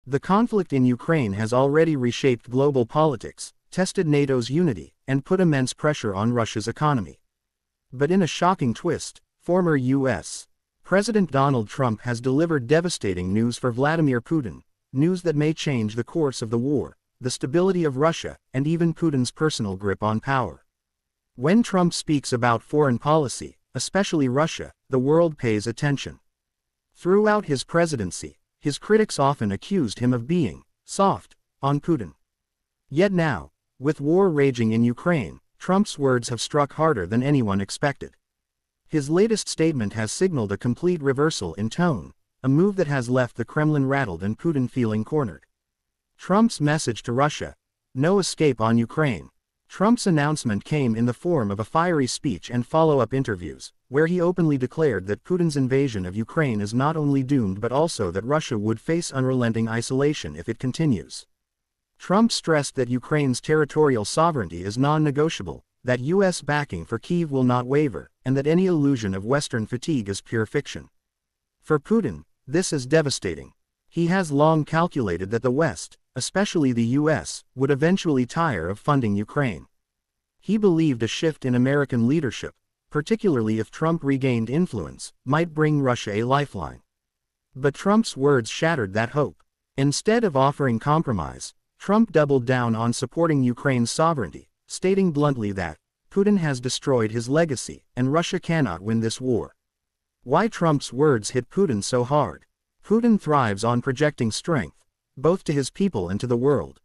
The conflict in Ukraine has already reshaped global politics, tested NATO's unity, and put immense pressure on Russia's economy. But in a shocking twist, former U.S. President Donald Trump has delivered devastating news for Vladimir Putin, news that may change the course of the war, the stability of Russia, and even Putin's personal grip on power. When Trump speaks about foreign policy, especially Russia, the world pays attention. Throughout his presidency, his critics often accused him of being soft on Putin. Yet now, with war raging in Ukraine, Trump's words have struck harder than anyone expected. His latest statement has signaled a complete reversal in tone, a move that has left the Kremlin rattled and Putin feeling cornered. Trump's message to Russia: no escape on Ukraine. Trump's announcement came in the form of a fiery speech and follow-up interviews, where he openly declared that Putin's invasion of Ukraine is not only doomed but also that Russia would face unrelenting isolation if it continues. Trump stressed that Ukraine's territorial sovereignty is non-negotiable, that U.S. backing for Kyiv will not waver, and that any illusion of Western fatigue is pure fiction. For Putin, this is devastating. He has long calculated that the West, especially the U.S., would eventually tire of funding Ukraine. He believed a shift in American leadership, particularly if Trump regained influence, might bring Russia a lifeline. But Trump's words shattered that hope. Instead of offering compromise, Trump doubled down on supporting Ukraine's sovereignty, stating bluntly that Putin has destroyed his legacy, and Russia cannot win this war. Why Trump's words hit Putin so hard? Putin thrives on projecting strength, both to his people and to the world.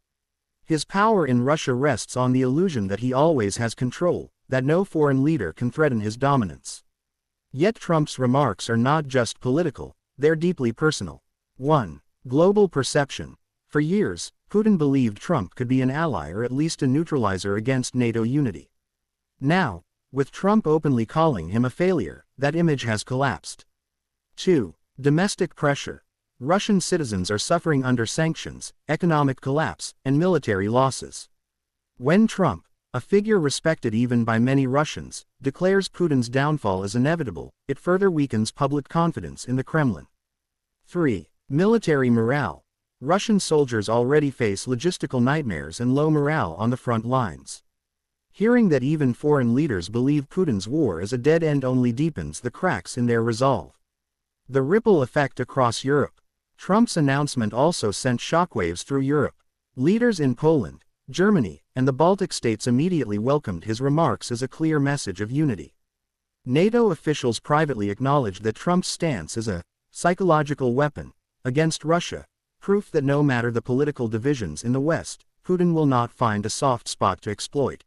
His power in Russia rests on the illusion that he always has control, that no foreign leader can threaten his dominance. Yet Trump's remarks are not just political, they're deeply personal. 1. Global perception. For years, Putin believed Trump could be an ally or at least a neutralizer against NATO unity. Now, with Trump openly calling him a failure, that image has collapsed. 2. Domestic pressure. Russian citizens are suffering under sanctions, economic collapse, and military losses. When Trump, a figure respected even by many Russians, declares Putin's downfall is inevitable, it further weakens public confidence in the Kremlin. 3. Military morale. Russian soldiers already face logistical nightmares and low morale on the front lines. Hearing that even foreign leaders believe Putin's war is a dead end only deepens the cracks in their resolve. The ripple effect across Europe. Trump's announcement also sent shockwaves through Europe. Leaders in Poland, Germany, and the Baltic states immediately welcomed his remarks as a clear message of unity. NATO officials privately acknowledged that Trump's stance is a psychological weapon against Russia, proof that no matter the political divisions in the West, Putin will not find a soft spot to exploit.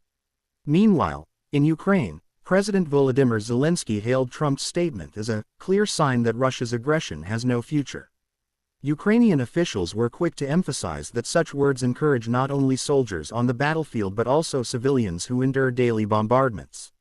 Meanwhile, in Ukraine, President Volodymyr Zelensky hailed Trump's statement as a clear sign that Russia's aggression has no future. Ukrainian officials were quick to emphasize that such words encourage not only soldiers on the battlefield but also civilians who endure daily bombardments.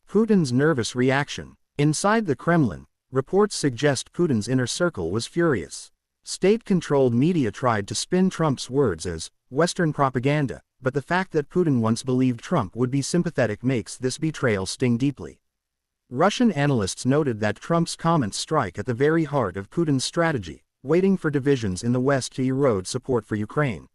Putin's nervous reaction. Inside the Kremlin, reports suggest Putin's inner circle was furious. State-controlled media tried to spin Trump's words as Western propaganda, but the fact that Putin once believed Trump would be sympathetic makes this betrayal sting deeply. Russian analysts noted that Trump's comments strike at the very heart of Putin's strategy, waiting for divisions in the West to erode support for Ukraine.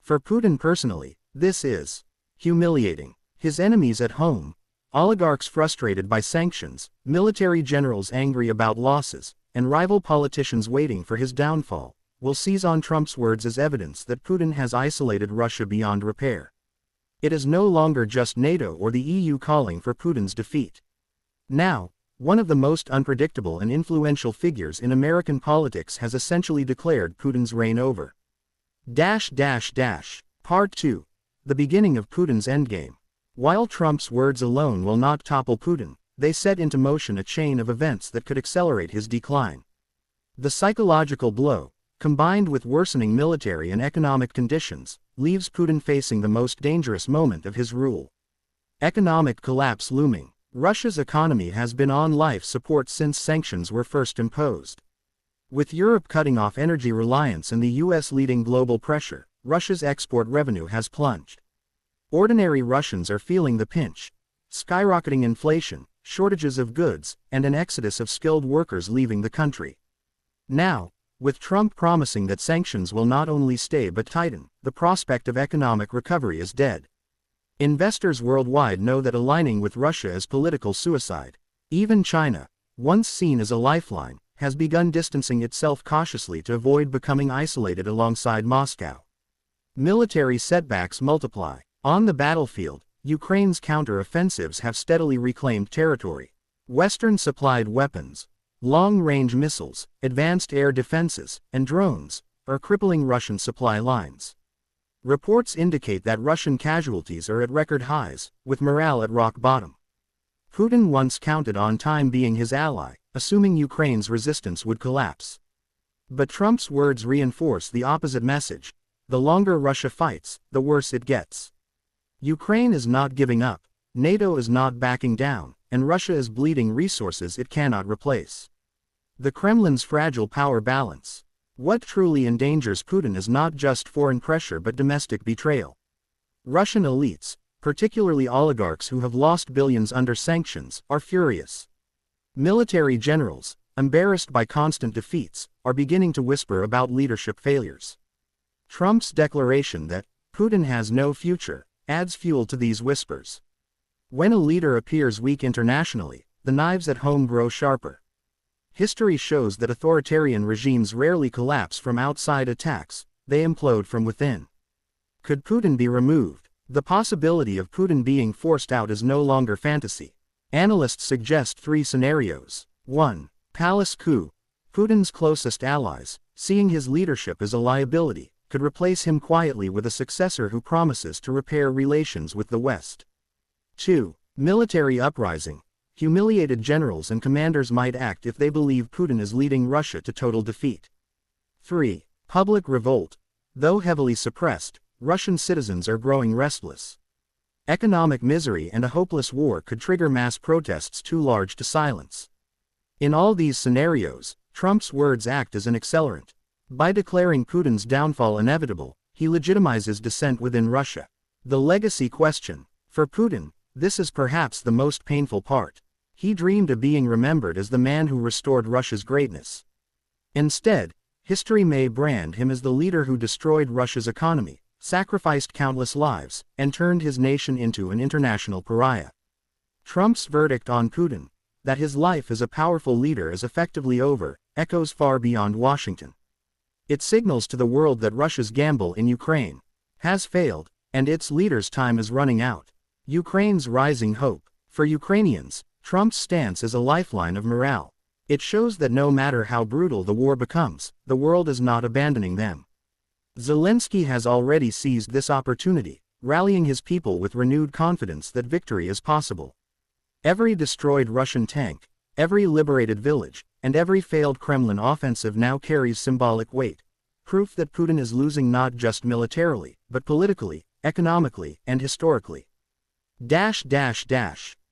For Putin personally, this is humiliating. His enemies at home, oligarchs frustrated by sanctions, military generals angry about losses, and rival politicians waiting for his downfall, will seize on Trump's words as evidence that Putin has isolated Russia beyond repair. It is no longer just NATO or the EU calling for Putin's defeat. Now, one of the most unpredictable and influential figures in American politics has essentially declared Putin's reign over. Part 2. The beginning of Putin's endgame. While Trump's words alone will not topple Putin, they set into motion a chain of events that could accelerate his decline. The psychological blow, combined with worsening military and economic conditions, leaves Putin facing the most dangerous moment of his rule. Economic collapse looming. Russia's economy has been on life support since sanctions were first imposed. With Europe cutting off energy reliance and the US leading global pressure, Russia's export revenue has plunged. Ordinary Russians are feeling the pinch. Skyrocketing inflation, shortages of goods, and an exodus of skilled workers leaving the country. Now, With Trump promising that sanctions will not only stay but tighten, the prospect of economic recovery is dead. Investors worldwide know that aligning with Russia is political suicide. Even China, once seen as a lifeline, has begun distancing itself cautiously to avoid becoming isolated alongside Moscow. Military setbacks multiply. On the battlefield, Ukraine's counter-offensives have steadily reclaimed territory. Western-supplied weapons, long-range missiles, advanced air defenses, and drones are crippling Russian supply lines. Reports indicate that Russian casualties are at record highs, with morale at rock bottom. Putin once counted on time being his ally, assuming Ukraine's resistance would collapse. But Trump's words reinforce the opposite message: the longer Russia fights, the worse it gets. Ukraine is not giving up, NATO is not backing down, and Russia is bleeding resources it cannot replace. The Kremlin's fragile power balance. What truly endangers Putin is not just foreign pressure but domestic betrayal. Russian elites, particularly oligarchs who have lost billions under sanctions, are furious. Military generals, embarrassed by constant defeats, are beginning to whisper about leadership failures. Trump's declaration that Putin has no future adds fuel to these whispers. When a leader appears weak internationally, the knives at home grow sharper. History shows that authoritarian regimes rarely collapse from outside attacks, they implode from within. Could Putin be removed? The possibility of Putin being forced out is no longer fantasy. Analysts suggest three scenarios. 1. Palace coup. Putin's closest allies, seeing his leadership as a liability, could replace him quietly with a successor who promises to repair relations with the West. 2. Military uprising. Humiliated generals and commanders might act if they believe Putin is leading Russia to total defeat. 3. Public revolt. Though heavily suppressed, Russian citizens are growing restless. Economic misery and a hopeless war could trigger mass protests too large to silence. In all these scenarios, Trump's words act as an accelerant. By declaring Putin's downfall inevitable, he legitimizes dissent within Russia. The legacy question. For Putin, this is perhaps the most painful part. He dreamed of being remembered as the man who restored Russia's greatness. Instead, history may brand him as the leader who destroyed Russia's economy, sacrificed countless lives, and turned his nation into an international pariah. Trump's verdict on Putin, that his life as a powerful leader is effectively over, echoes far beyond Washington. It signals to the world that Russia's gamble in Ukraine has failed, and its leader's time is running out. Ukraine's rising hope. For Ukrainians, Trump's stance is a lifeline of morale. It shows that no matter how brutal the war becomes, the world is not abandoning them. Zelensky has already seized this opportunity, rallying his people with renewed confidence that victory is possible. Every destroyed Russian tank, every liberated village, and every failed Kremlin offensive now carries symbolic weight, proof that Putin is losing not just militarily, but politically, economically, and historically.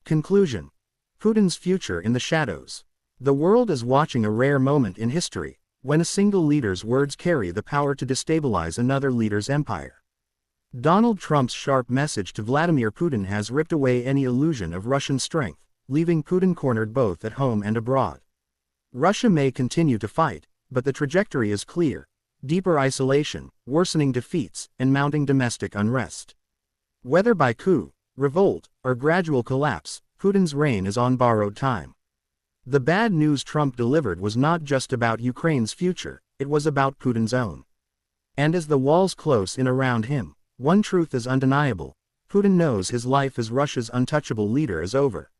Conclusion. Putin's future in the shadows. The world is watching a rare moment in history, when a single leader's words carry the power to destabilize another leader's empire. Donald Trump's sharp message to Vladimir Putin has ripped away any illusion of Russian strength, leaving Putin cornered both at home and abroad. Russia may continue to fight, but the trajectory is clear: deeper isolation, worsening defeats, and mounting domestic unrest. Whether by coup, revolt, or gradual collapse, Putin's reign is on borrowed time. The bad news Trump delivered was not just about Ukraine's future, it was about Putin's own. And as the walls close in around him, one truth is undeniable: Putin knows his life as Russia's untouchable leader is over.